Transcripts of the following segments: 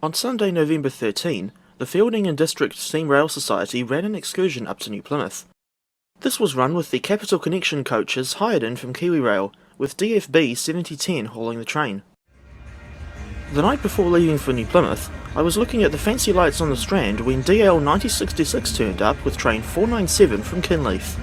On Sunday, November 13, the Feilding and District Steam Rail Society ran an excursion up to New Plymouth. This was run with the Capital Connection coaches hired in from KiwiRail, with DFB 7010 hauling the train. The night before leaving for New Plymouth, I was looking at the fancy lights on the Strand when DL 9066 turned up with train 497 from Kinleith.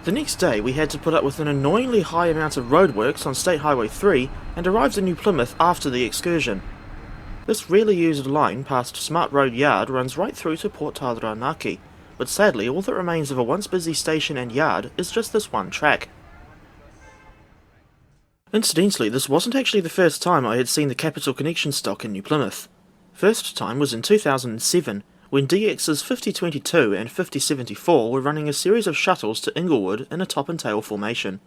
The next day we had to put up with an annoyingly high amount of roadworks on State Highway 3 and arrived in New Plymouth after the excursion. This rarely used line past Smart Road Yard runs right through to Port Taranaki, but sadly all that remains of a once busy station and yard is just this one track. Incidentally, this wasn't actually the first time I had seen the Capital Connection stock in New Plymouth. First time was in 2007, when DX's 5022 and 5074 were running a series of shuttles to Inglewood in a top and tail formation.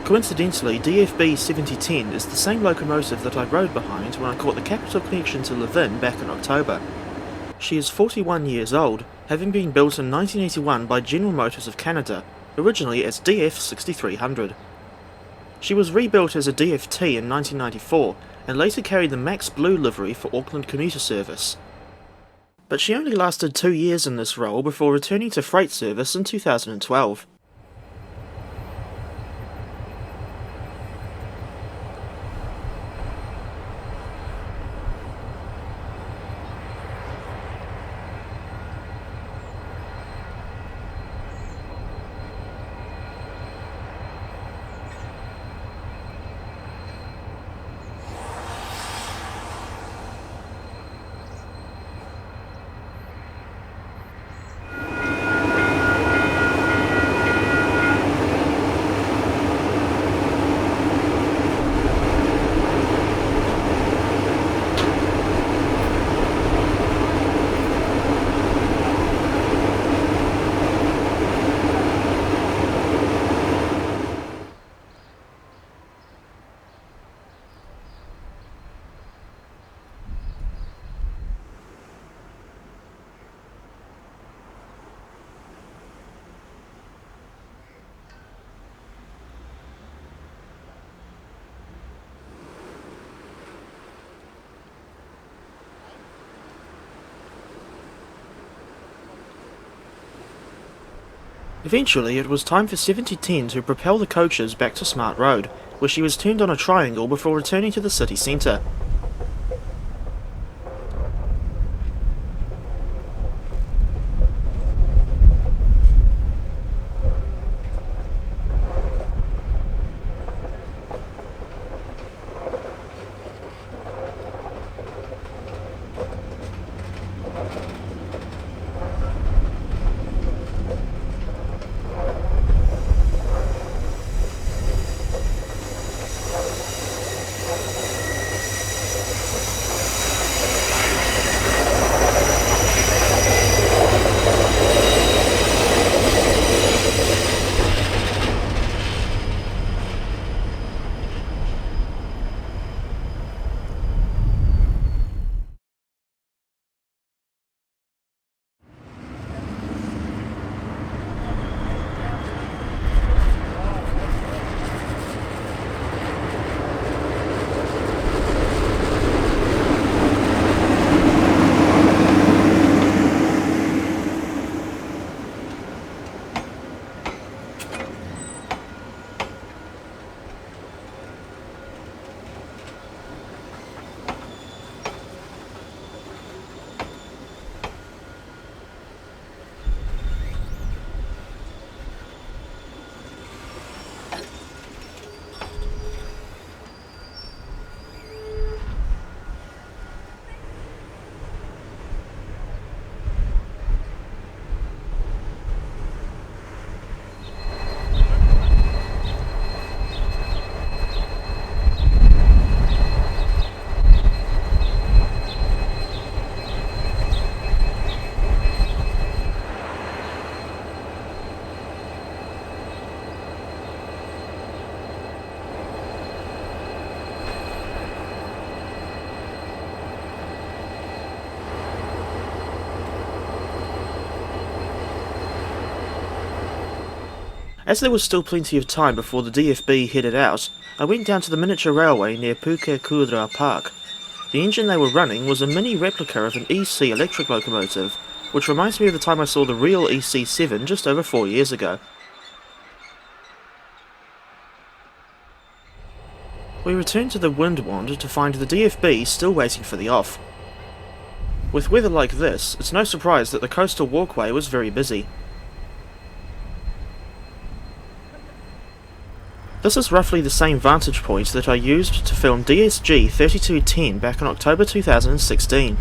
Coincidentally, DFB 7010 is the same locomotive that I rode behind when I caught the Capital Connection to Levin back in October. She is 41 years old, having been built in 1981 by General Motors of Canada, originally as DF 6300. She was rebuilt as a DFT in 1994, and later carried the Max Blue livery for Auckland commuter service. But she only lasted 2 years in this role before returning to freight service in 2012. Eventually it was time for 7010 to propel the coaches back to Smart Road, where she was turned on a triangle before returning to the city centre. As there was still plenty of time before the DFB headed out, I went down to the miniature railway near Pukekohe Park. The engine they were running was a mini replica of an EC electric locomotive, which reminds me of the time I saw the real EC7 just over 4 years ago. We returned to the Windwand to find the DFB still waiting for the off. With weather like this, it's no surprise that the coastal walkway was very busy. This is roughly the same vantage point that I used to film DSG 3210 back in October 2016.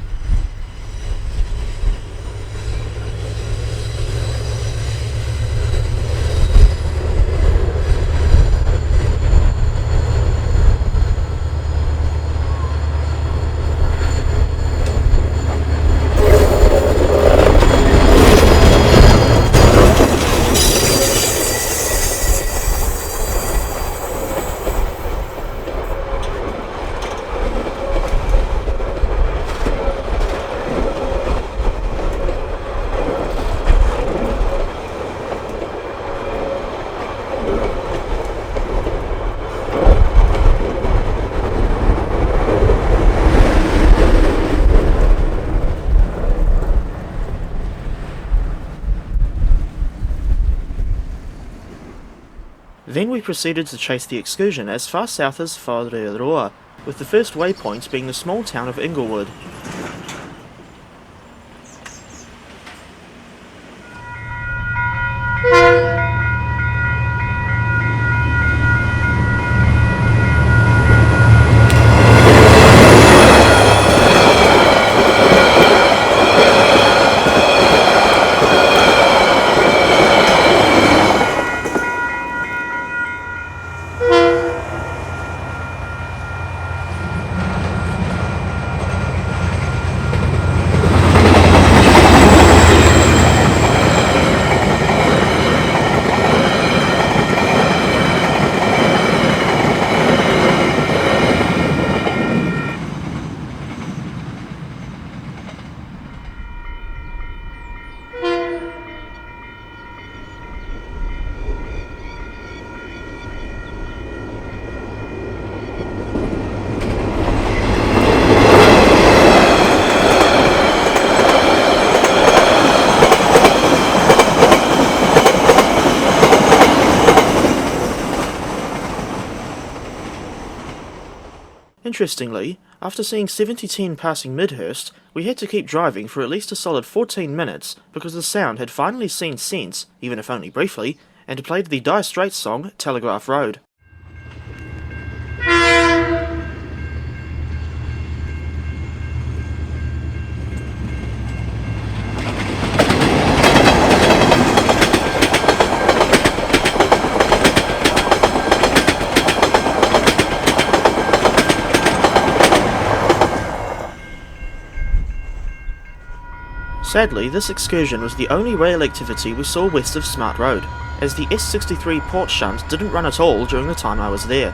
Then we proceeded to chase the excursion as far south as Whareroa, with the first waypoint being the small town of Inglewood. Interestingly, after seeing 7010 passing Midhurst, we had to keep driving for at least a solid 14 minutes because the sound had finally seen sense, even if only briefly, and played the Dire Straits song Telegraph Road. Sadly, this excursion was the only rail activity we saw west of Smart Road, as the S63 port shunt didn't run at all during the time I was there.